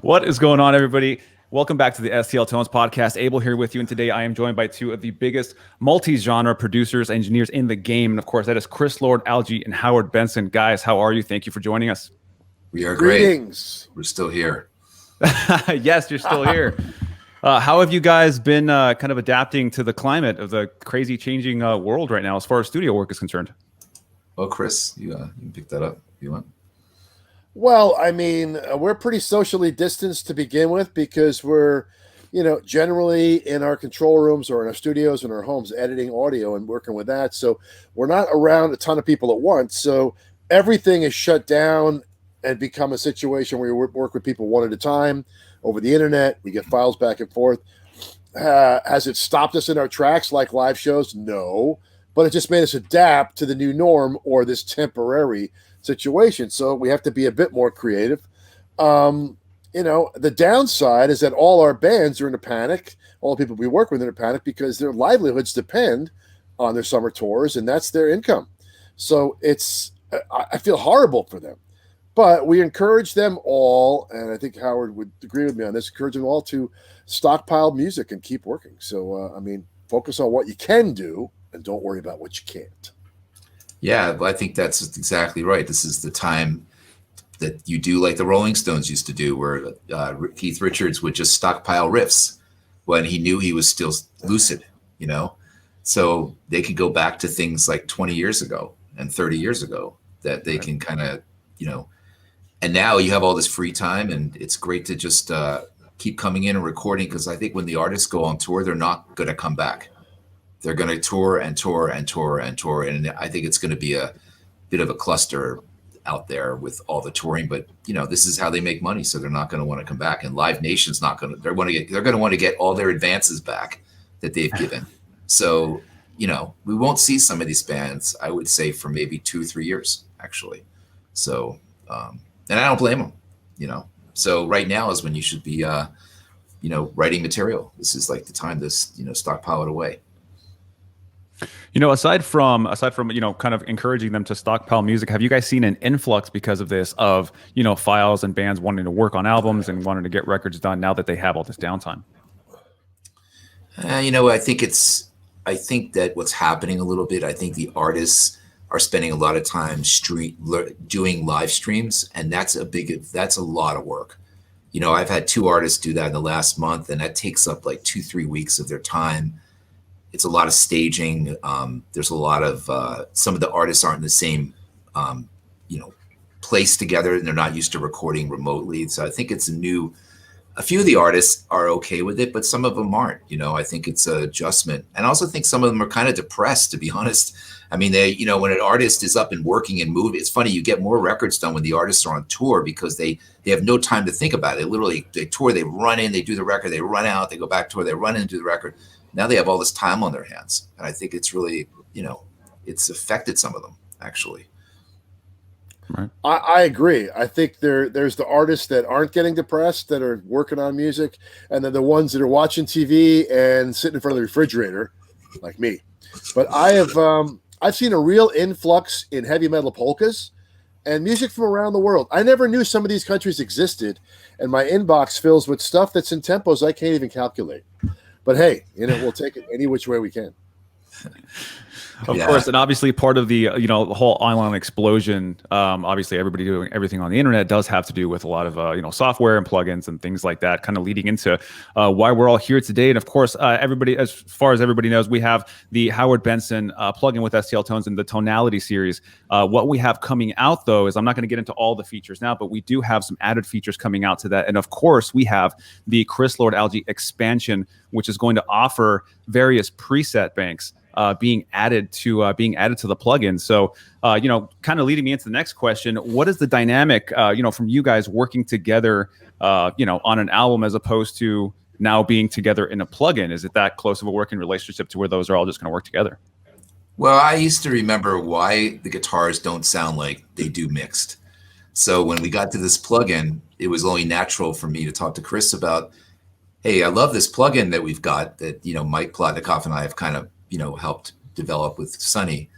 What is going on, everybody? Welcome back to the STL Tones podcast. Abel here with you, and today I am joined by two of the biggest multi-genre producers, engineers in the game, and of course, that is Chris Lord, Algie, and Howard Benson. Guys, how are you? Thank you for joining us. We are great. Greetings. We're still here. Yes, you're still here. How have you guys been kind of adapting to the climate of the crazy changing world right now as far as studio work is concerned? Well, Chris, you can pick that up if you want. Well, I mean, we're pretty socially distanced to begin with because we're, generally in our control rooms or in our studios in our homes editing audio and working with that. So we're not around a ton of people at once. So everything is shut down and become a situation where you work with people one at a time over the internet. We get files back and forth. Has it stopped us in our tracks like live shows? No, but it just made us adapt to the new norm or this temporary situation. So we have to be a bit more creative. The downside is that all our bands are in a panic. All the people we work with are in a panic because their livelihoods depend on their summer tours, and that's their income. So I feel horrible for them. But we encourage them all, and I think Howard would agree with me on this, encourage them all to stockpile music and keep working. So, focus on what you can do and don't worry about what you can't. Yeah, I think that's exactly right. This is the time that you do like the Rolling Stones used to do, where Keith Richards would just stockpile riffs when he knew he was still lucid, So they could go back to things like 20 years ago and 30 years ago that they can kind of, and now you have all this free time, and it's great to just keep coming in and recording, because I think when the artists go on tour, they're not going to come back. They're going to tour and tour and tour and tour. And I think it's going to be a bit of a cluster out there with all the touring. But, this is how they make money. So they're not going to want to come back. And Live Nation's not going to, they're going to want to get all their advances back that they've given. So, we won't see some of these bands, I would say, for maybe 2-3 years, actually. So, and I don't blame them, So right now is when you should be, writing material. This is like the time to, stockpile it away. Aside from kind of encouraging them to stockpile music, have you guys seen an influx because of this of files and bands wanting to work on albums and wanting to get records done now that they have all this downtime? I think that what's happening a little bit, I think the artists are spending a lot of time doing live streams, and that's a lot of work. I've had 2 artists do that in the last month, and that takes up like 2-3 weeks of their time. It's a lot of staging. There's a lot of some of the artists aren't in the same, place together, and they're not used to recording remotely. So I think it's a few of the artists are okay with it, but some of them aren't. I think it's an adjustment. And I also think some of them are kind of depressed, to be honest. I mean, when an artist is up and working and moving, it's funny, you get more records done when the artists are on tour because they have no time to think about it. They tour, they run in, they do the record, they run out, they go back to tour, they run in and do the record. Now they have all this time on their hands. And I think it's really, it's affected some of them, actually. Right. I agree. I think there's the artists that aren't getting depressed, that are working on music, and then the ones that are watching TV and sitting in front of the refrigerator, like me. But I've seen a real influx in heavy metal polkas and music from around the world. I never knew some of these countries existed, and my inbox fills with stuff that's in tempos I can't even calculate. But hey, we'll take it any which way we can. Of course, and obviously part of the the whole online explosion. Obviously, everybody doing everything on the internet does have to do with a lot of software and plugins and things like that, kind of leading into why we're all here today. And of course, everybody, as far as everybody knows, we have the Howard Benson plugin with STL Tones in the Tonality series. What we have coming out, though, is I'm not going to get into all the features now, but we do have some added features coming out to that. And of course, we have the Chris Lord Algie expansion, which is going to offer various preset banks being added to the plugin. So, kind of leading me into the next question, what is the dynamic, from you guys working together, on an album as opposed to now being together in a plugin? Is it that close of a working relationship to where those are all just going to work together? Well, I used to remember why the guitars don't sound like they do mixed. So when we got to this plugin, it was only natural for me to talk to Chris about, hey, I love this plugin that we've got that, Mike Plotnikoff and I have kind of, helped develop with Sonny,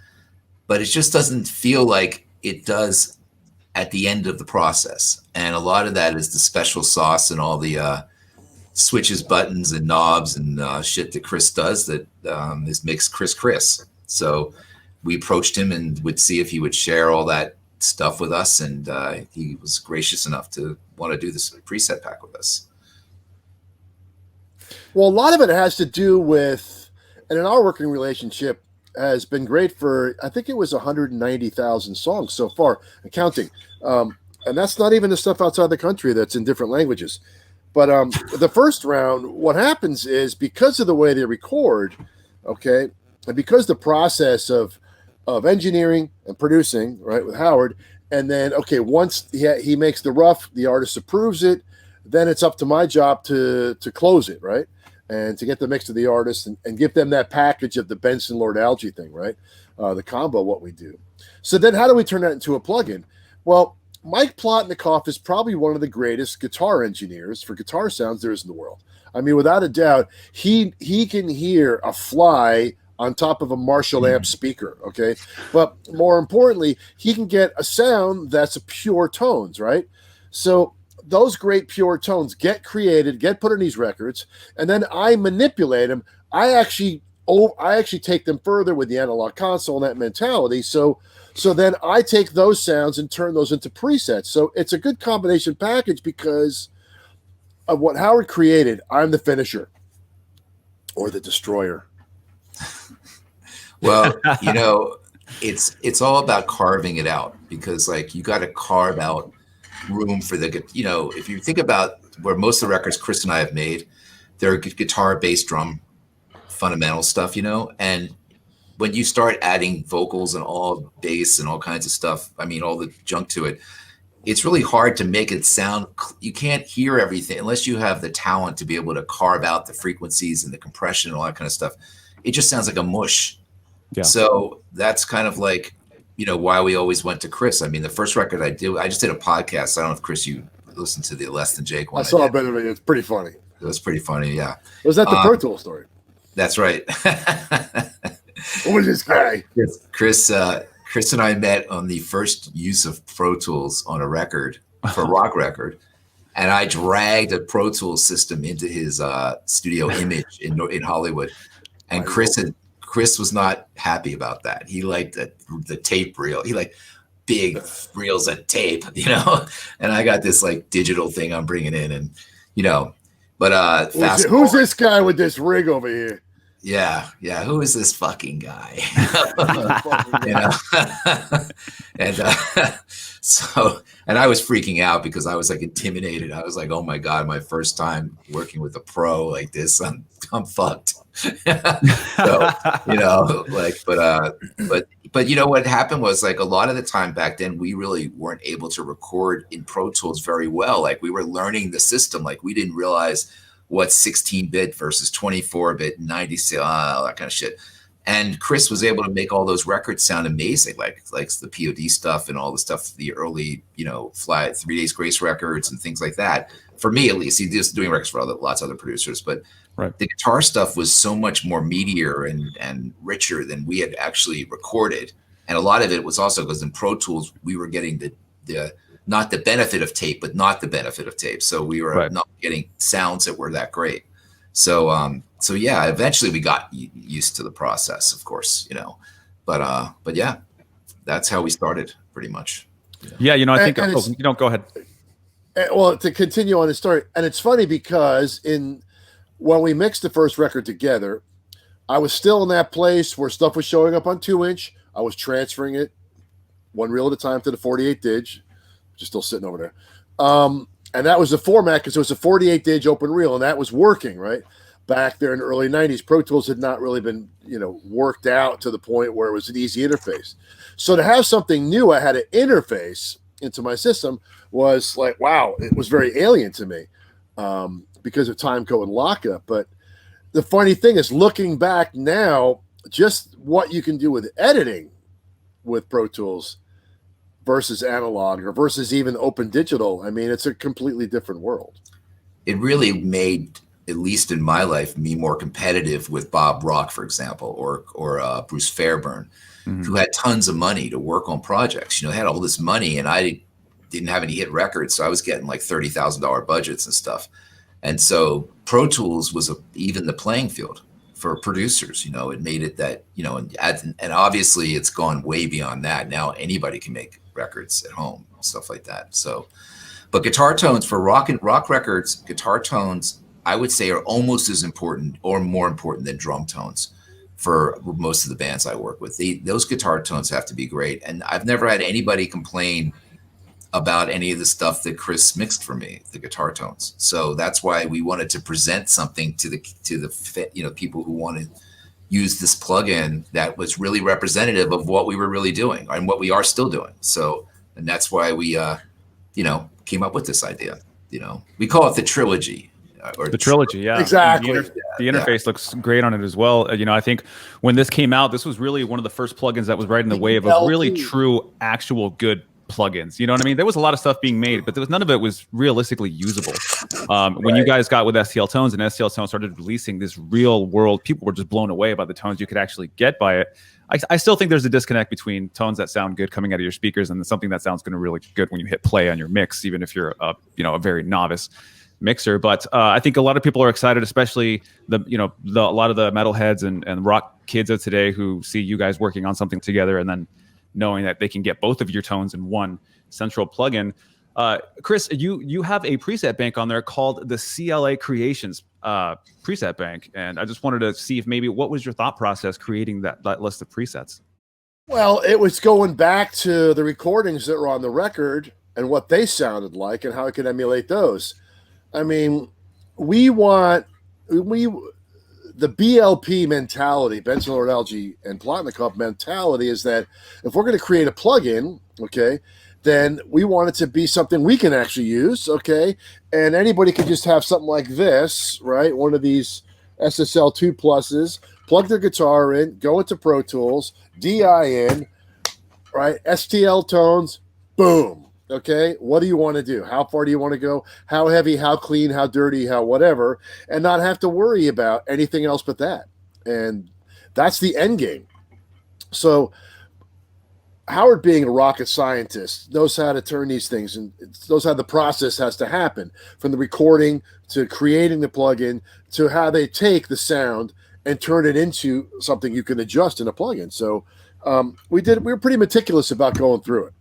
but it just doesn't feel like it does at the end of the process. And a lot of that is the special sauce and all the switches, buttons, and knobs and shit that Chris does that makes Chris. So we approached him and would see if he would share all that stuff with us, and he was gracious enough to want to do this preset pack with us. Well, a lot of it has to do with, and in our working relationship has been great for, I think it was 190,000 songs so far, and counting. And that's not even the stuff outside the country that's in different languages. But the first round, what happens is, because of the way they record, okay, and because the process of engineering and producing, right, with Howard, and then, okay, once he makes the rough, the artist approves it, then it's up to my job to close it, right, and to get the mix to the artist and give them that package of the Benson Lord Alge thing, right, the combo, what we do. So then how do we turn that into a plugin? Well, Mike Plotnikoff is probably one of the greatest guitar engineers for guitar sounds there is in the world. I mean, without a doubt, he can hear a fly on top of a Marshall amp speaker, okay? But more importantly, he can get a sound that's a pure tones, right? So those great pure tones get created, get put in these records, and then I manipulate them. I actually take them further with the analog console and that mentality. So then I take those sounds and turn those into presets. So it's a good combination package because of what Howard created. I'm the finisher or the destroyer. Well, you know, it's all about carving it out, because like you got to carve out room for the, you know, if you think about where most of the records Chris and I have made, they're guitar, bass, drum, fundamental stuff, you know, and when you start adding vocals and all bass and all kinds of stuff, I mean, all the junk to it, it's really hard to make it sound, you can't hear everything unless you have the talent to be able to carve out the frequencies and the compression and all that kind of stuff. It just sounds like a mush. Yeah. So that's kind of like, you know, why we always went to Chris. I mean, the first record I just did a podcast. I don't know if Chris, you listened to the Less Than Jake one. I saw a bit of it. It's pretty funny. It was pretty funny. Yeah. Was that the Pro Tools story? That's right. What was this guy? Chris and I met on the first use of Pro Tools on a record for a rock record. And I dragged a Pro Tools system into his studio Image in Hollywood. And Chris was not happy about that. He liked the tape reel. He liked big reels of tape, you know. And I got this like digital thing I'm bringing in, and you know. But who's this guy with this rig over here? Yeah. Who is this fucking guy? You know. And I was freaking out because I was like intimidated. I was like, oh my God, my first time working with a pro like this, I'm fucked. So, you know, like, but you know, what happened was, like, a lot of the time back then, we really weren't able to record in Pro Tools very well. Like, we were learning the system. Like, we didn't realize what 16-bit versus 24-bit, 96, all that kind of shit. And Chris was able to make all those records sound amazing, like the POD stuff and all the stuff, the early, you know, Fly 3 Days Grace records and things like that. For me, at least, he's just doing records for lots of other producers. But right. The guitar stuff was so much more meatier and richer than we had actually recorded. And a lot of it was also because in Pro Tools, we were getting the not the benefit of tape, but not the benefit of tape. So we were not getting sounds that were that great. So yeah, eventually we got used to the process, of course, you know, but yeah, that's how we started pretty much. Yeah. You know, I think, you don't go ahead. Well, to continue on the story, and it's funny because when we mixed the first record together, I was still in that place where stuff was showing up on 2-inch. I was transferring it one reel at a time to the 48 dig, which is still sitting over there. And that was the format because it was a 48 dig open reel, and that was working, right? Back there in the early 90s, Pro Tools had not really been, you know, worked out to the point where it was an easy interface. So to have something new I had to interface into my system was like, wow, it was very alien to me because of time code and lockup. But the funny thing is, looking back now, just what you can do with editing with Pro Tools versus analog or versus even open digital, I mean, it's a completely different world. It really made, at least in my life, me more competitive with Bob Rock, for example, or Bruce Fairburn, who had tons of money to work on projects. You know, they had all this money, and I didn't have any hit records, so I was getting like $30,000 budgets and stuff. And so Pro Tools was even the playing field for producers. You know, it made it that, you know, and obviously it's gone way beyond that. Now anybody can make records at home, stuff like that. So, but guitar tones for rock records, guitar tones, I would say, are almost as important or more important than drum tones for most of the bands I work with. Those guitar tones have to be great. And I've never had anybody complain about any of the stuff that Chris mixed for me, the guitar tones. So that's why we wanted to present something to the you know, people who want to use this plugin that was really representative of what we were really doing and what we are still doing. So, and that's why we, you know, came up with this idea. You know, we call it the trilogy. Or the trilogy, yeah, exactly. The interface looks great on it as well. You know, I think when this came out, this was really one of the first plugins that was right in the wave of really true, actual good plugins. You know what I mean? There was a lot of stuff being made, but there was none of it was realistically usable. When you guys got with STL Tones and STL Tones started releasing this real world, people were just blown away by the tones you could actually get by it. I still think there's a disconnect between tones that sound good coming out of your speakers and something that sounds going to really good when you hit play on your mix, even if you're you know, a very novice mixer. But I think a lot of people are excited, especially a lot of the metalheads and rock kids of today who see you guys working on something together and then knowing that they can get both of your tones in one central plugin. Chris, you have a preset bank on there called the CLA Creations preset bank, and I just wanted to see if maybe what was your thought process creating that list of presets? Well, it was going back to the recordings that were on the record and what they sounded like and how I could emulate those. I mean, the BLP mentality, Benson Lord Alge and Plotnikov mentality is that if we're going to create a plugin, okay, then we want it to be something we can actually use, okay? And anybody could just have something like this, right? One of these SSL 2 pluses, plug their guitar in, go into Pro Tools, DI in, right? STL tones, boom. Okay, what do you want to do? How far do you want to go? How heavy, how clean, how dirty, how whatever, and not have to worry about anything else but that. And that's the end game. So Howard, being a rocket scientist, knows how to turn these things and knows how the process has to happen, from the recording to creating the plugin to how they take the sound and turn it into something you can adjust in a plugin. So we were pretty meticulous about going through it.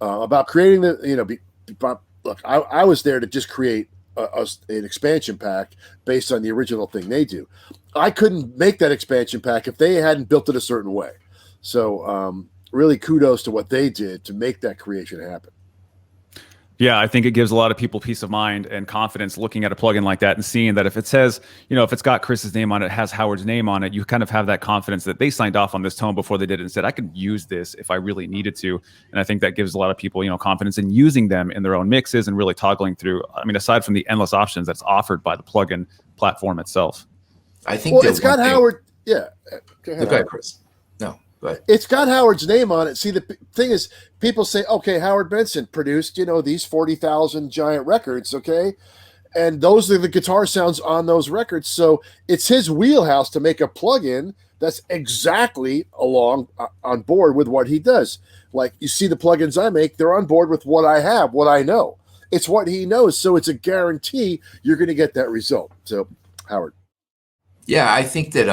About creating the, you know, look, I was there to just create an expansion pack based on the original thing they do. I couldn't make that expansion pack if they hadn't built it a certain way. So really kudos to what they did to make that creation happen. Yeah, I think it gives a lot of people peace of mind and confidence looking at a plugin like that and seeing that if it says, you know, if it's got Chris's name on it, has Howard's name on it, you kind of have that confidence that they signed off on this tone before they did it and said, I could use this if I really needed to. And I think that gives a lot of people, you know, confidence in using them in their own mixes and really toggling through. I mean, aside from the endless options that's offered by the plugin platform itself. I think it's got Howard. Yeah. Go ahead, Chris. No. But it's got Howard's name on it. See, the thing is, people say, okay, Howard Benson produced, you know, these 40,000 giant records, okay? And those are the guitar sounds on those records. So it's his wheelhouse to make a plugin that's exactly on board with what he does. Like, you see the plugins I make, they're on board with what I have, what I know. It's what he knows. So it's a guarantee you're going to get that result. So, Howard. Yeah, I think that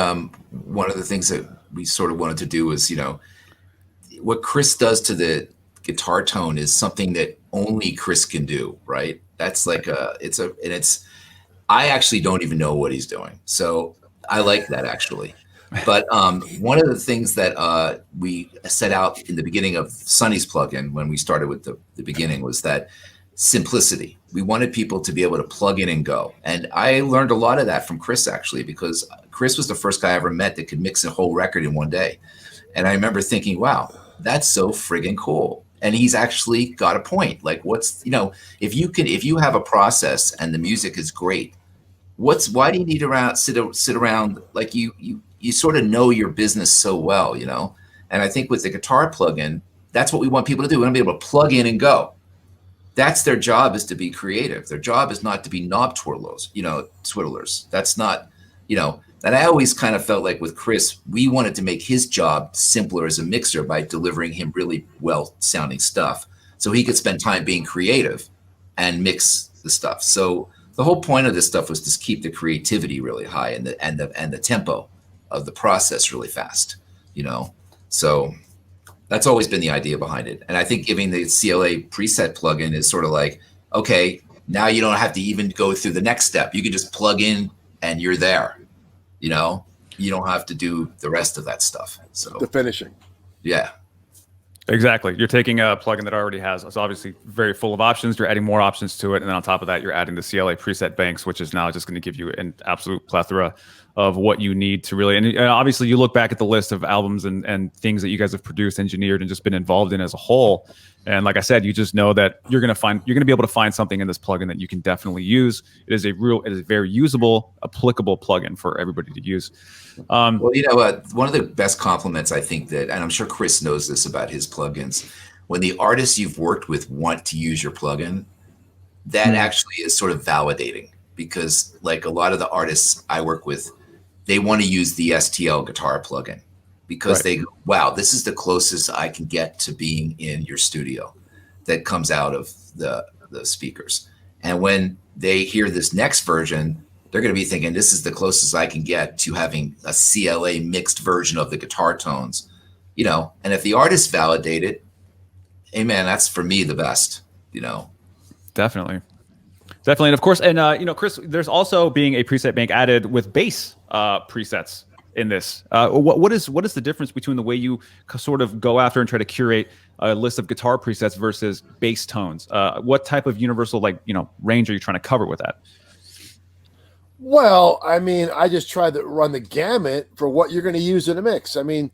one of the things that we sort of wanted to do is, you know, what Chris does to the guitar tone is something that only Chris can do, right? That's like I actually don't even know what he's doing. So I like that, actually. But one of the things that we set out in the beginning of Sonny's plugin, when we started with the beginning, was that simplicity. We wanted people to be able to plug in and go. And I learned a lot of that from Chris, actually, because Chris was the first guy I ever met that could mix a whole record in one day. And I remember thinking, wow, that's so friggin' cool. And he's actually got a point. Like, what's, you know, if you have a process and the music is great, why do you need to sit around like you sort of know your business so well, you know? And I think with the guitar plugin, that's what we want people to do. We want to be able to plug in and go. That's their job, is to be creative. Their job is not to be knob twiddlers. That's not, you know, and I always kind of felt like with Chris, we wanted to make his job simpler as a mixer by delivering him really well sounding stuff. so he could spend time being creative and mix the stuff. So the whole point of this stuff was to keep the creativity really high and the tempo of the process really fast, you know. So that's always been the idea behind it. And I think giving the CLA preset plugin is sort of like, okay, now you don't have to even go through the next step. You can just plug in and you're there, you know. You don't have to do the rest of that stuff. So The finishing. yeah. Exactly. You're taking a plugin that already has, it's obviously very full of options. You're adding more options to it. And then on top of that, you're adding the CLA preset banks, which is now just going to give you an absolute plethora of what you need to really, and obviously you look back at the list of albums and things that you guys have produced, engineered, and just been involved in as a whole. And like I said, you just know that you're going to be able to find something in this plugin that you can definitely use. It is a very usable, applicable plugin for everybody to use. Well, you know what? One of the best compliments I think that, and I'm sure Chris knows this about his plugins, when the artists you've worked with want to use your plugin, that actually is sort of validating, because like a lot of the artists I work with, they want to use the STL guitar plugin because they go, wow, this is the closest I can get to being in your studio that comes out of the speakers. And when they hear this next version, they're going to be thinking, this is the closest I can get to having a CLA mixed version of the guitar tones, you know. And if the artists validate it, hey man, that's for me the best, you know. Definitely. And of course, and you know, Chris, there's also being a preset bank added with bass presets in this. What is the difference between the way you sort of go after and try to curate a list of guitar presets versus bass tones? What type of universal, like, you know, range are you trying to cover with that? Well, I mean, I just try to run the gamut for what you're going to use in a mix. I mean,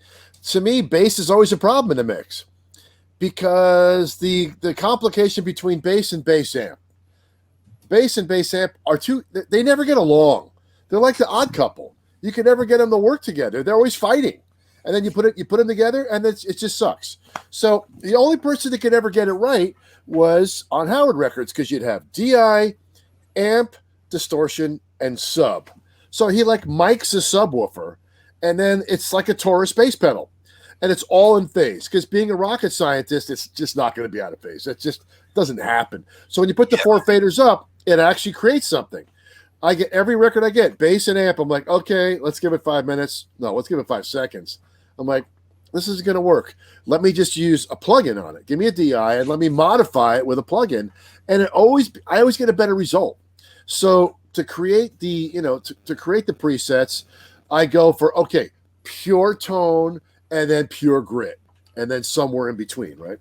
to me, bass is always a problem in a mix because the complication between bass and bass amp are they never get along. They're like the odd couple. You can never get them to work together. They're always fighting. And then you put them together and it just sucks. So the only person that could ever get it right was on Howard Records, because you'd have DI, amp, distortion, and sub. So he like mics a subwoofer, and then it's like a Taurus bass pedal, and it's all in phase. Because being a rocket scientist, it's just not going to be out of phase. It just doesn't happen. So when you put the four faders up, it actually creates something. I get every record I get, bass and amp. I'm like, okay, let's give it 5 minutes. No, let's give it 5 seconds. I'm like, this is going to work. Let me just use a plugin on it. Give me a DI and let me modify it with a plugin, and I always get a better result. So to create the, to create the presets, I go for, okay, pure tone and then pure grit and then somewhere in between, right?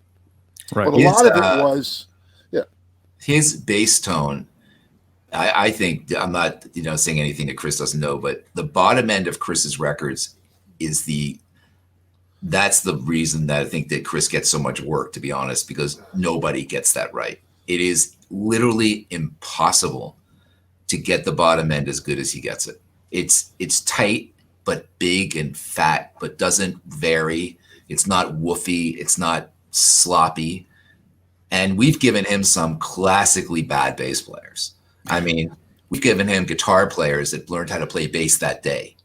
Right. But a lot of it was, his bass tone. I think, I'm not, saying anything that Chris doesn't know, but the bottom end of Chris's records is that's the reason that I think that Chris gets so much work, to be honest, because nobody gets that right. It is literally impossible to get the bottom end as good as he gets it. It's tight, but big and fat, but doesn't vary. It's not woofy. It's not sloppy. And we've given him some classically bad bass players. I mean, we've given him guitar players that learned how to play bass that day,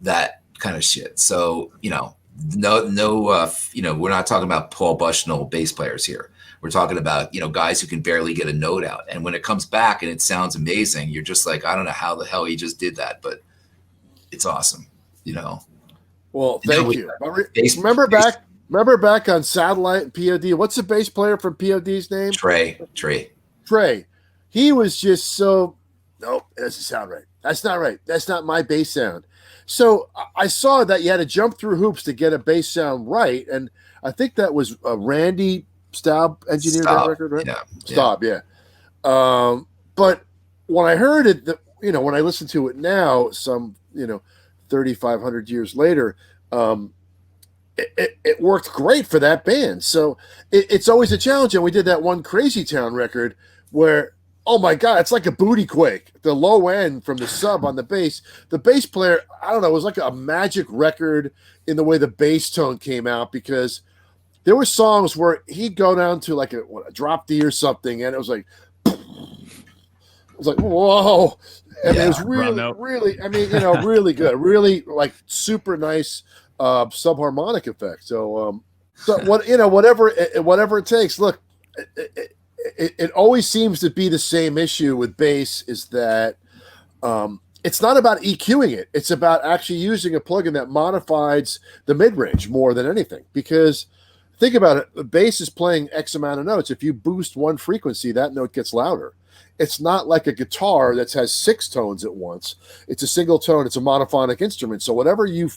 that kind of shit. So, we're not talking about Paul Bushnell bass players here. We're talking about, guys who can barely get a note out. And when it comes back and it sounds amazing, you're just like, I don't know how the hell he just did that, but it's awesome, Well, thank you. Remember back on Satellite and POD, what's the bass player from POD's name? Trey. He was just so, nope, it doesn't sound right. That's not right. That's not my bass sound. So I saw that you had to jump through hoops to get a bass sound right. And I think that was Randy Staub engineered that record, right? Yeah. Staub, yeah. But when I heard it, when I listen to it now, some, 3,500 years later, it worked great for that band. So it's always a challenge. And we did that one Crazy Town record where, oh my God, it's like a booty quake. The low end from the sub on the bass. The bass player, I don't know, it was like a magic record in the way the bass tone came out, because there were songs where he'd go down to like a drop D or something, and it was like, whoa. And it was really, really good. Really like super nice subharmonic effect. So So whatever it takes. Look, it always seems to be the same issue with bass is that it's not about EQing it. It's about actually using a plugin that modifies the mid-range more than anything. Because think about it, the bass is playing X amount of notes. If you boost one frequency, that note gets louder. It's not like a guitar that has 6 tones at once. It's a single tone. It's a monophonic instrument. So whatever you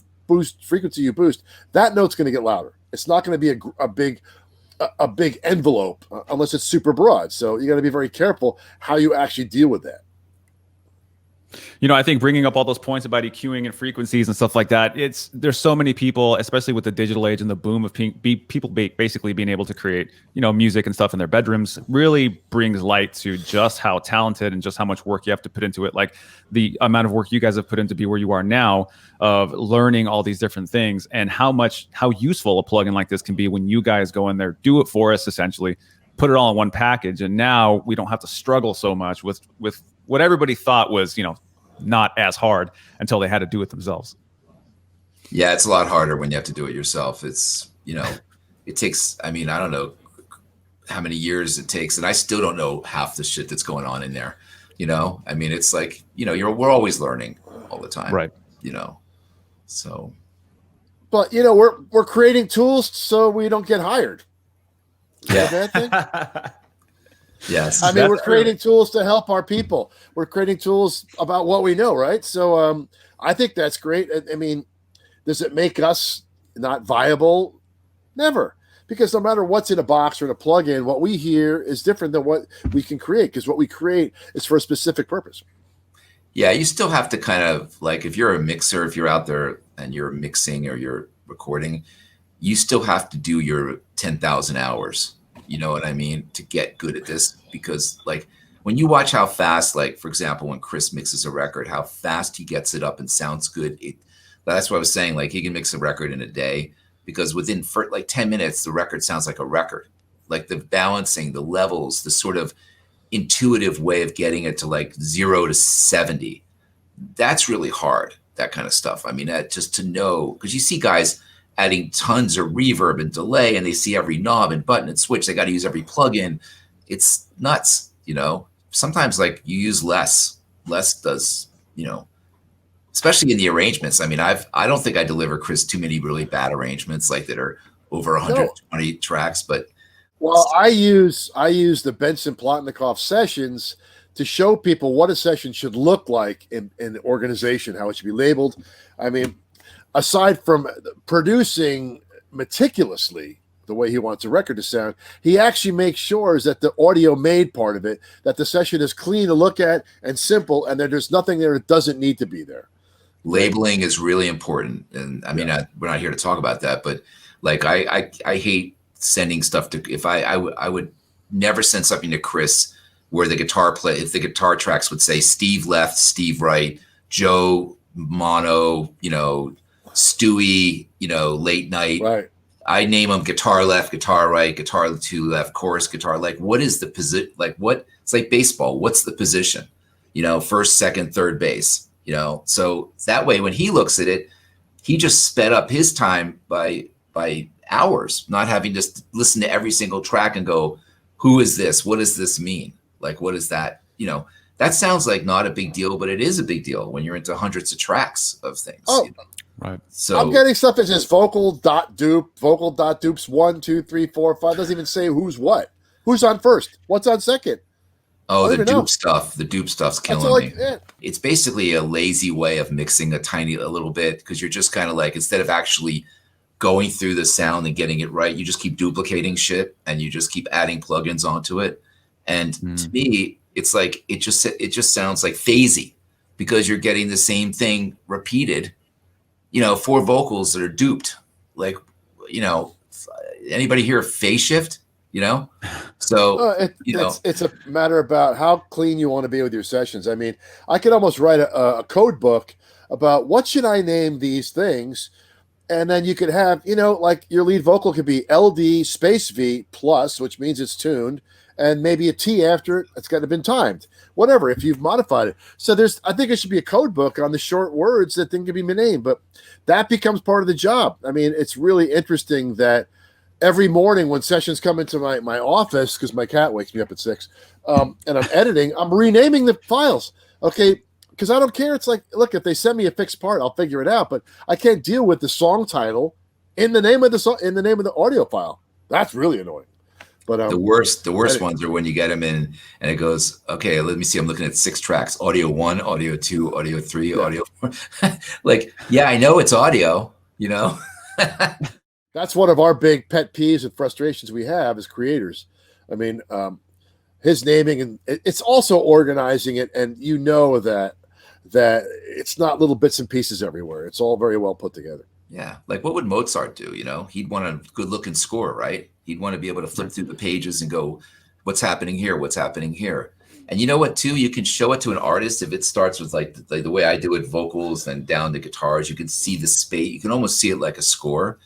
frequency you boost, that note's going to get louder. It's not going to be a big envelope unless it's super broad. So you got to be very careful how you actually deal with that. I think bringing up all those points about EQing and frequencies and stuff like that, there's so many people, especially with the digital age and the boom of people basically being able to create, music and stuff in their bedrooms, really brings light to just how talented and just how much work you have to put into it. Like the amount of work you guys have put into be where you are now, of learning all these different things, and how useful a plugin like this can be when you guys go in there, do it for us, essentially, put it all in one package. And now we don't have to struggle so much with what everybody thought was, not as hard until they had to do it themselves. Yeah, it's a lot harder when you have to do it yourself. It's, it takes, I don't know how many years it takes, and I still don't know half the shit that's going on in there. It's like, we're always learning all the time. Right. So. But, we're creating tools so we don't get hired. Yeah. Yes. We're creating tools to help our people. We're creating tools about what we know, right? So I think that's great. Does it make us not viable? Never. Because no matter what's in a box or in a plugin, what we hear is different than what we can create, because what we create is for a specific purpose. Yeah, you still have to kind of, like, if you're a mixer, if you're out there and you're mixing or you're recording, you still have to do your 10,000 hours. You know what I mean? To get good at this, because like when you watch how fast, like for example, when Chris mixes a record, how fast he gets it up and sounds good. That's what I was saying. Like he can mix a record in a day, because within like 10 minutes, the record sounds like a record. Like the balancing, the levels, the sort of intuitive way of getting it to like 0 to 70. That's really hard. That kind of stuff. Just to know, because you see guys adding tons of reverb and delay, and they see every knob and button and switch. They got to use every plugin. It's nuts, Sometimes like you use less. Less does, especially in the arrangements. I don't think I deliver Chris too many really bad arrangements like that are over 120 tracks. But I use the Benson Plotnikoff sessions to show people what a session should look like in the organization, how it should be labeled. Aside from producing meticulously the way he wants a record to sound, he actually makes sure that the audio made part of it, that the session is clean to look at and simple, and that there's nothing there that doesn't need to be there. Labeling is really important. And we're not here to talk about that, but like, I hate sending stuff to, if I would never send something to Chris where the if the guitar tracks would say Steve left, Steve right, Joe mono, Stewie, late night. Right. I name them guitar left, guitar right, guitar 2 left, chorus guitar. Like, what is the position? Like, what? It's like baseball. What's the position? First, second, third base. So that way, when he looks at it, he just sped up his time by hours, not having to listen to every single track and go, who is this? What does this mean? Like, what is that? That sounds like not a big deal, but it is a big deal when you're into hundreds of tracks of things. Oh. Right. So I'm getting stuff that says vocal.dupes 1, 2, 3, 4, 5. Doesn't even say who's what. Who's on first? What's on second? Oh, the dupe stuff. The dupe stuff's killing me. Yeah. It's basically a lazy way of mixing a little bit, because you're just kind of like, instead of actually going through the sound and getting it right, you just keep duplicating shit and you just keep adding plugins onto it. And to me, it's like it just sounds like phasey, because you're getting the same thing repeated. 4 vocals that are duped. Like, anybody hear of phase shift? So it's a matter about how clean you want to be with your sessions. I could almost write a code book about what should I name these things, and then you could have, like your lead vocal could be LD space V plus, which means it's tuned, and maybe a T after it. It's got to have been timed. Whatever, if you've modified it. So I think it should be a code book on the short words that thing can be named, but that becomes part of the job. It's really interesting that every morning when sessions come into my office, because my cat wakes me up at 6, and I'm editing, I'm renaming the files. Okay, because I don't care. It's like, look, if they send me a fixed part, I'll figure it out. But I can't deal with the song title in the name of the song, in the name of the audio file. That's really annoying. But the worst ones are when you get them in and it goes, okay, let me see. I'm looking at 6 tracks: audio 1, audio 2, audio 3, audio 4. Like, yeah, I know it's audio, you know. That's one of our big pet peeves and frustrations we have as creators. I mean, his naming, and it's also organizing it, and you know that it's not little bits and pieces everywhere. It's all very well put together. Yeah, like what would Mozart do? You know, he'd want a good-looking score, right? He'd want to be able to flip through the pages and go, "What's happening here? What's happening here?" And you know what? Too, you can show it to an artist if it starts with like the way I do it, vocals and down to guitars. You can see the space. You can almost see it like a score,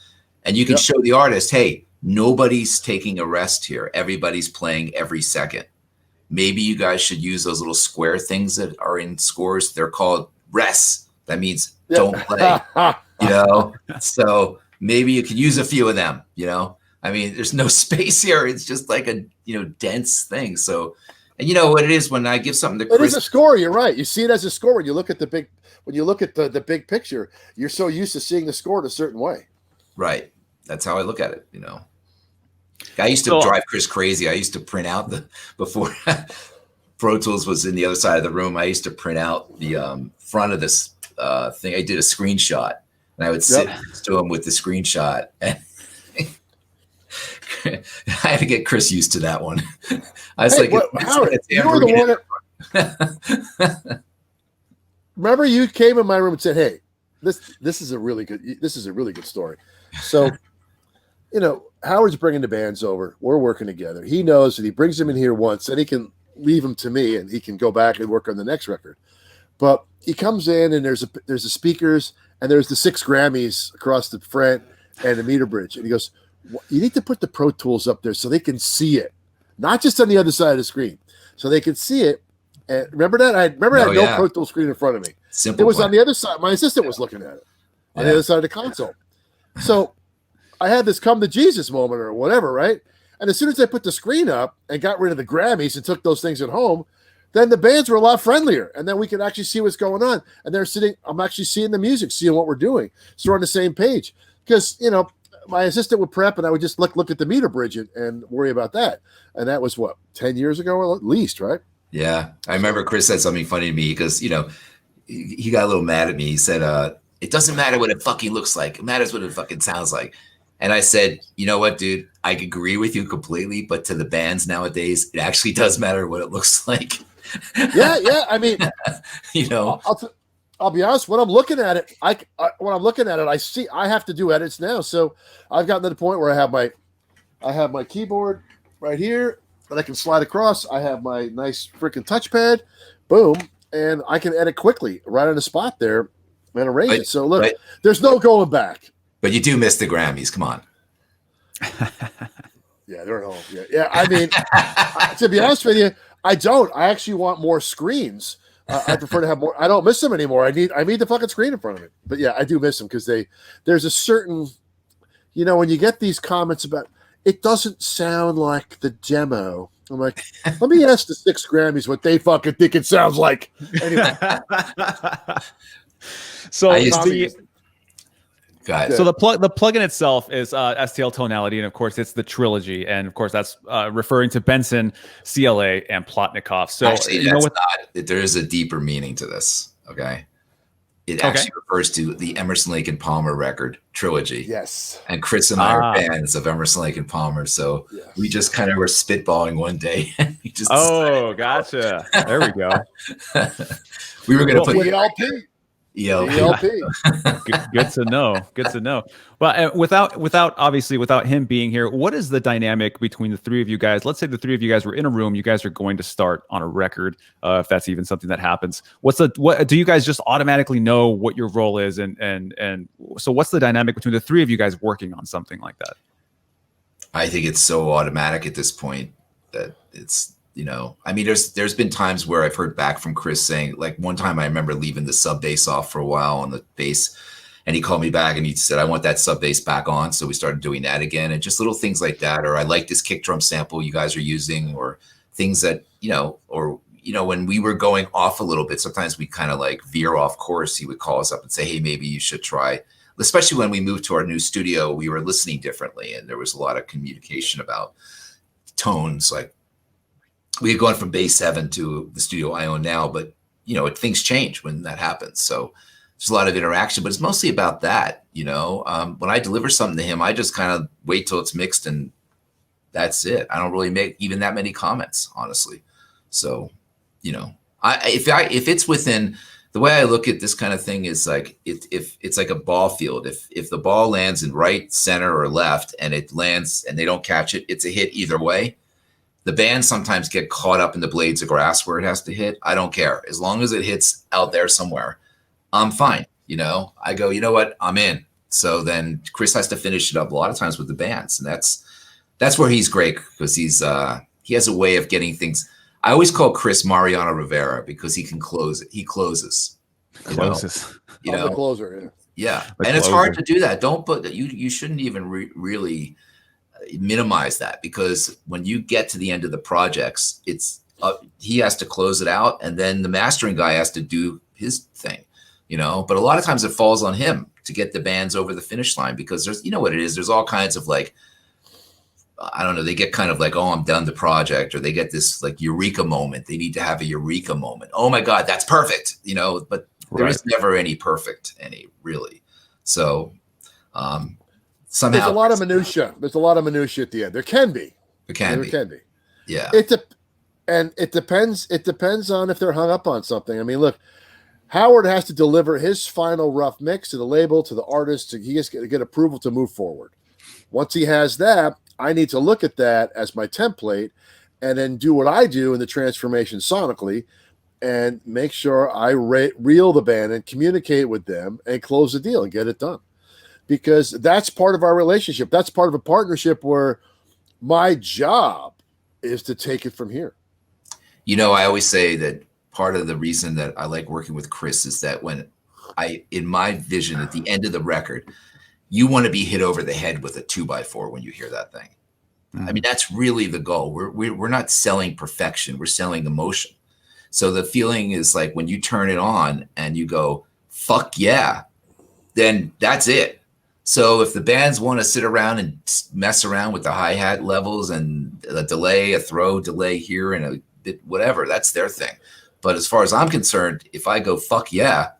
and you can show the artist, "Hey, nobody's taking a rest here. Everybody's playing every second. Maybe you guys should use those little square things that are in scores. They're called rests. That means don't play." You know, so maybe you could use a few of them, you know. I mean, there's no space here. It's just like a, you know, dense thing. So, and you know what it is when I give something to Chris. It is a score. You're right. You see it as a score when you look at the big picture. You're so used to seeing the score in a certain way. Right. That's how I look at it, you know. I used to drive Chris crazy. I used to print out before Pro Tools was in the other side of the room. I used to print out the front of this thing. I did a screenshot. And I would sit next to him with the screenshot. And I had to get Chris used to that one. I was Howard, you were the one remember you came in my room and said, "Hey, this is a really good story." So, you know, Howard's bringing the bands over. We're working together. He knows that he brings them in here once, and he can leave them to me, and he can go back and work on the next record. But he comes in, and there's the speakers, and there's the 6 Grammys across the front and the meter bridge. And he goes, "You need to put the Pro Tools up there so they can see it, not just on the other side of the screen, so they can see it." And remember that? I had no Pro Tools screen in front of me. Simple it was plan. on the other side. My assistant was looking at it on the other side of the console. So I had this come to Jesus moment or whatever, right? And as soon as I put the screen up and got rid of the Grammys and took those things at home, then the bands were a lot friendlier, and then we could actually see what's going on. And they're sitting, I'm actually seeing the music, seeing what we're doing. So we're on the same page. Because, you know, my assistant would prep, and I would just look at the meter bridge and worry about that. And that was, 10 years ago at least, right? Yeah. I remember Chris said something funny to me because, you know, he got a little mad at me. He said, "It doesn't matter what it fucking looks like. It matters what it fucking sounds like." And I said, "You know what, dude? I agree with you completely, but to the bands nowadays, it actually does matter what it looks like." Yeah. I mean, you know, I'll be honest. When I'm looking at it, I see I have to do edits now. So I've gotten to the point where I have my keyboard right here that I can slide across. I have my nice freaking touchpad, boom, and I can edit quickly right on the spot there and arrange it. So look, there's no going back. But you do miss the Grammys. Come on. Yeah, they're at home. Yeah. I mean, to be honest with you, I don't. I actually want more screens. I prefer to have more. I don't miss them anymore. I need the fucking screen in front of me. But yeah, I do miss them because there's a certain, you know, when you get these comments about it doesn't sound like the demo. I'm like, let me ask the 6 Grammys what they fucking think it sounds like. Anyway. So the plugin itself is STL Tonality, and of course it's the trilogy, and of course that's referring to Benson, CLA, and Plotnikov. So actually, there is a deeper meaning to this. Okay, it actually refers to the Emerson, Lake and Palmer record trilogy. Yes, and Chris and I are fans of Emerson, Lake and Palmer, so we just kind of were spitballing one day. And we just gotcha. There we go. We were going to put ELP. Good to know. Good to know. Well, without him being here, what is the dynamic between the 3 of you guys? Let's say the 3 of you guys were in a room. You guys are going to start on a record, if that's even something that happens. What do you guys just automatically know what your role is, and so what's the dynamic between the 3 of you guys working on something like that? I think it's so automatic at this point that it's. You know, I mean, there's been times where I've heard back from Chris saying, like one time I remember leaving the sub bass off for a while on the bass, And he called me back and he said, I want that sub bass back on. So we started doing that again, and just little things like that. Or I like this kick drum sample you guys are using, or things that, when we were going off a little bit, sometimes we kind of like veer off course. He would call us up and say, hey, maybe you should try, especially when we moved to our new studio, we were listening differently. And there was a lot of communication about tones. Like we had gone from bass 7 to the studio I own now, but things change when that happens. So there's a lot of interaction, but it's mostly about that. When I deliver something to him, I just kind of wait till it's mixed and that's it. I don't really make even that many comments, honestly. So, if it's within, the way I look at this kind of thing is like, if it's like a ball field, if the ball lands in right, center, or left, and it lands and they don't catch it, it's a hit either way. The bands sometimes get caught up in the blades of grass where it has to hit. I don't care. As long as it hits out there somewhere, I'm fine. I go, you know what? I'm in. So then Chris has to finish it up a lot of times with the bands. And that's where he's great, because he has a way of getting things. I always call Chris Mariano Rivera because he can close it. He closes. The closer. Yeah. And it's hard to do that. You shouldn't even really minimize that, because when you get to the end of the projects, he has to close it out, and then the mastering guy has to do his thing, but a lot of times it falls on him to get the bands over the finish line, because there's, what it is, there's all kinds of like, I don't know, they get kind of like, oh, I'm done the project, or they get this like eureka moment. They need to have a eureka moment. Oh my God, that's perfect. But there is never any perfect, really. So, somehow there's a lot of minutia. There's a lot of minutia at the end. There can be. There can be. Yeah. It depends. It depends on if they're hung up on something. I mean, look, Howard has to deliver his final rough mix to the label, to the artist. He has to get approval to move forward. Once he has that, I need to look at that as my template, and then do what I do in the transformation sonically, and make sure I reel the band and communicate with them and close the deal and get it done. Because that's part of our relationship. That's part of a partnership where my job is to take it from here. I always say that part of the reason that I like working with Chris is that in my vision, at the end of the record, you want to be hit over the head with a 2x4 when you hear that thing. I mean, that's really the goal. We're not selling perfection. We're selling emotion. So the feeling is like when you turn it on and you go, fuck yeah, then that's it. So if the bands want to sit around and mess around with the hi-hat levels and a delay, a throw delay here and a bit, whatever, that's their thing. But as far as I'm concerned, if I go, fuck yeah,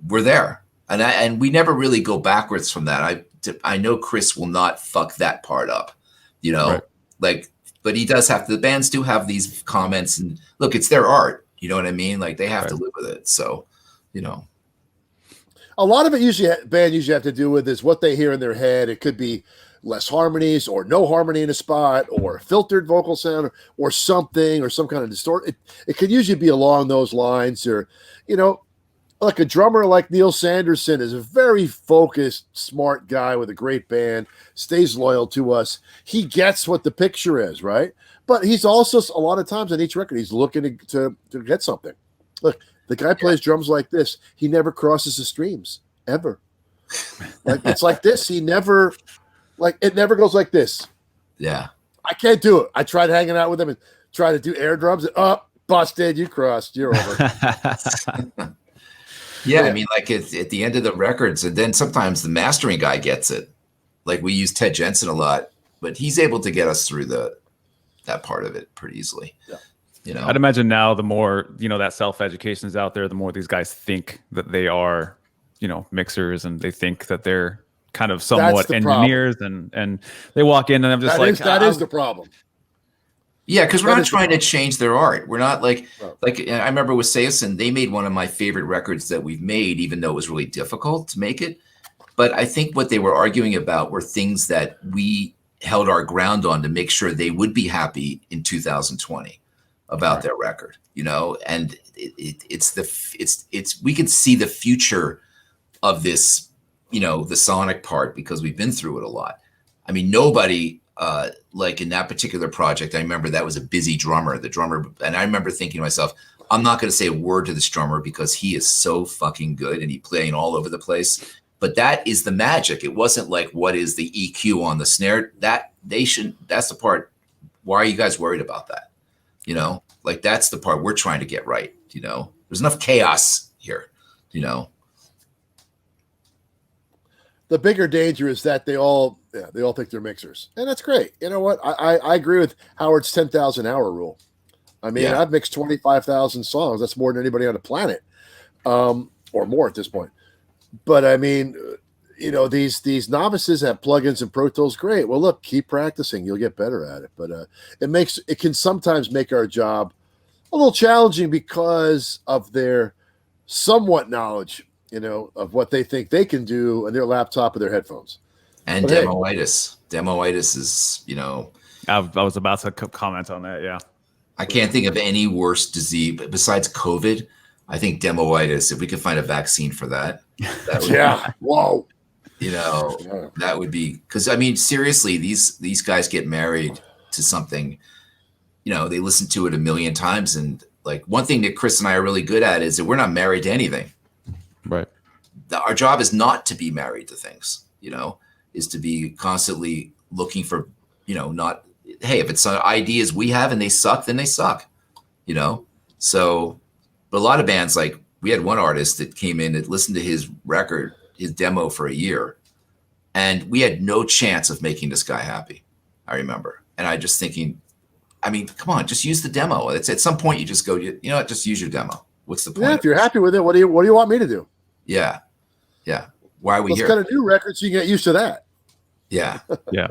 we're there. And we never really go backwards from that. I know Chris will not fuck that part up, right. But he does have to, the bands do have these comments, and look, it's their art. You know what I mean? Like they have to live with it. So, a lot of it band usually have to do with is what they hear in their head. It could be less harmonies or no harmony in a spot, or filtered vocal sound, or something, or some kind of distort. It could usually be along those lines, or, like a drummer like Neil Sanderson is a very focused, smart guy with a great band, stays loyal to us. He gets what the picture is, right? But he's also, a lot of times on each record, he's looking to get something. Look, the guy plays drums like this. He never crosses the streams, ever. Like it's like this. He never, it never goes like this. Yeah. I can't do it. I tried hanging out with him and try to do air drums. And, busted, you crossed. You're over. Yeah, I mean, like at the end of the records, and then sometimes the mastering guy gets it. Like we use Ted Jensen a lot, but he's able to get us through that part of it pretty easily. Yeah. I'd imagine now the more, that self-education is out there, the more these guys think that they are, mixers, and they think that they're kind of somewhat engineers, and they walk in and I'm just that is the problem. Yeah, because we're not trying to change their art. We're not like I remember with Seosin, they made one of my favorite records that we've made, even though it was really difficult to make it. But I think what they were arguing about were things that we held our ground on to make sure they would be happy in 2020 about their record, and it's we can see the future of this, the sonic part, because we've been through it a lot. I mean, nobody. Like in that particular project, I remember that was a busy drummer, and I remember thinking to myself, I'm not going to say a word to this drummer because he is so fucking good and he's playing all over the place. But that is the magic. It wasn't like, what is the EQ on the snare? That's the part. Why are you guys worried about that? You know, like that's the part we're trying to get right. You know, there's enough chaos here, you know. The bigger danger is that they all think they're mixers, and that's great. You know what? I agree with Howard's 10,000 hour rule. I mean, Yeah. I've mixed 25,000 songs. That's more than anybody on the planet, or more at this point. But I mean, you know, these novices have plugins and Pro Tools. Great. Well, look, keep practicing. You'll get better at it. But it can sometimes make our job a little challenging because of their somewhat knowledge, you know, of what they think they can do on their laptop or their headphones. And But hey. demoitis. Demoitis is, you know, I was about to comment on that. Yeah. I can't think of any worse disease besides COVID. I think demoitis, if we could find a vaccine for that would Yeah. Whoa. you know, Yeah. that would be, because I mean, seriously, these guys get married to something, you know, they listen to it a million times. And like one thing that Chris and I are really good at is that we're not married to anything. Right. Our job is not to be married to things, you know, is to be constantly looking for, you know, not, hey, if it's ideas we have and they suck, then they suck, you know? So, but a lot of bands, like we had one artist that came in that listened to his record, his demo for a year, and we had no chance of making this guy happy. I remember. And I just thinking, I mean, come on, just use the demo. It's at some point you just go, you know what, just use your demo. What's the point? Yeah, if you're happy with it, what do you want me to do? Yeah. Yeah. Why are we Let's here? cut a new record so you get used to that. Yeah. Yeah.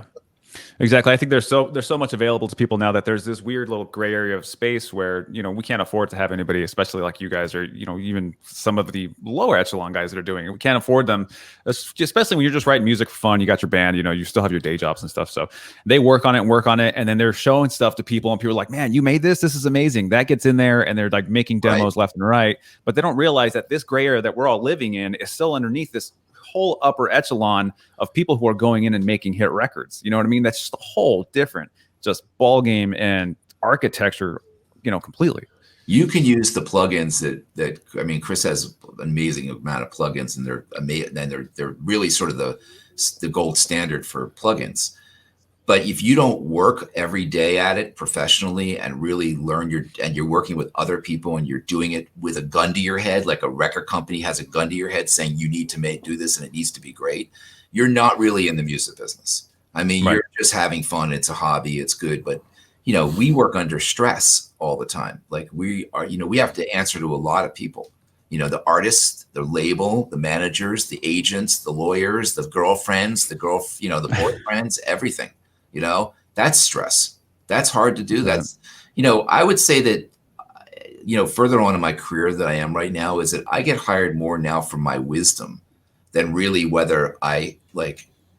Exactly. I think there's so much available to people now that there's this weird little gray area of space where, you know, we can't afford to have anybody, especially like you guys or, you know, even some of the lower echelon guys that are doing it. We can't afford them, especially when you're just writing music for fun. You got your band, you know, you still have your day jobs and stuff. So they work on it. And then they're showing stuff to people and people are like, man, you made this. This is amazing. That gets in there and they're like making demos left and right. But they don't realize that this gray area that we're all living in is still underneath this whole upper echelon of people who are going in and making hit records. You know what I mean? That's just a whole different just ball game and architecture, you know, completely. You can use the plugins that I mean, Chris has an amazing amount of plugins, and they're amazing, and they're really sort of the gold standard for plugins. But if you don't work every day at it professionally and really learn and you're working with other people and you're doing it with a gun to your head, like a record company has a gun to your head saying you need to do this and it needs to be great, you're not really in the music business. I mean, You're just having fun. It's a hobby. It's good. But, you know, we work under stress all the time. Like we have to answer to a lot of people. You know, the artists, the label, the managers, the agents, the lawyers, the girlfriends, the boyfriends, everything. You know, that's stress. That's hard to do. That's, you know, I would say that, you know, further on in my career that I am right now is that I get hired more now for my wisdom than really whether I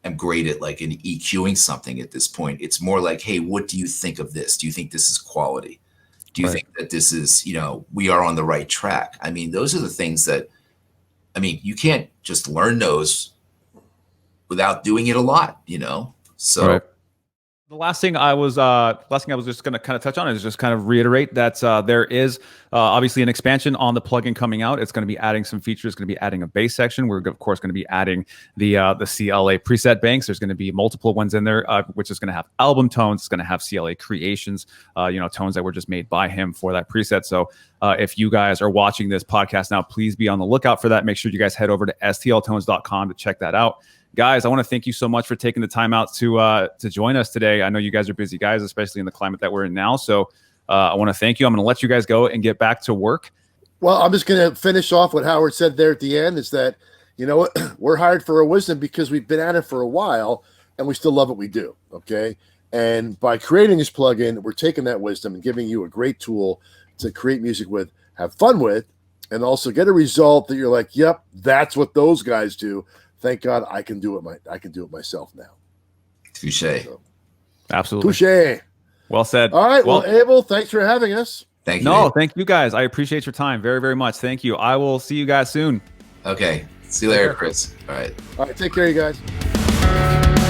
am great at like in EQing something at this point. It's more like, hey, what do you think of this? Do you think this is quality? Do you think that this is, you know, we are on the right track? I mean, those are the things that, I mean, you can't just learn those without doing it a lot, you know? So. The last thing I was just going to kind of touch on is just kind of reiterate that there is obviously an expansion on the plugin coming out. It's going to be adding some features. Going to be adding a bass section. We're of course going to be adding the CLA preset banks. There's going to be multiple ones in there, which is going to have album tones. It's going to have CLA creations, you know, tones that were just made by him for that preset. So if you guys are watching this podcast now, please be on the lookout for that. Make sure you guys head over to stltones.com to check that out. Guys, I want to thank you so much for taking the time out to join us today. I know you guys are busy guys, especially in the climate that we're in now. So I want to thank you. I'm going to let you guys go and get back to work. Well, I'm just going to finish off what Howard said there at the end is that, you know, we're hired for our wisdom because we've been at it for a while and we still love what we do. Okay. And by creating this plugin, we're taking that wisdom and giving you a great tool to create music with, have fun with, and also get a result that you're like, yep, that's what those guys do. Thank God I can do it. I can do it myself now. Touche. So, absolutely. Touche. Well said. All right. Well, Abel, thanks for having us. Thank you. No, thank you guys. I appreciate your time very, very much. Thank you. I will see you guys soon. Okay. See you later, Chris. All right. All right. Take care, you guys.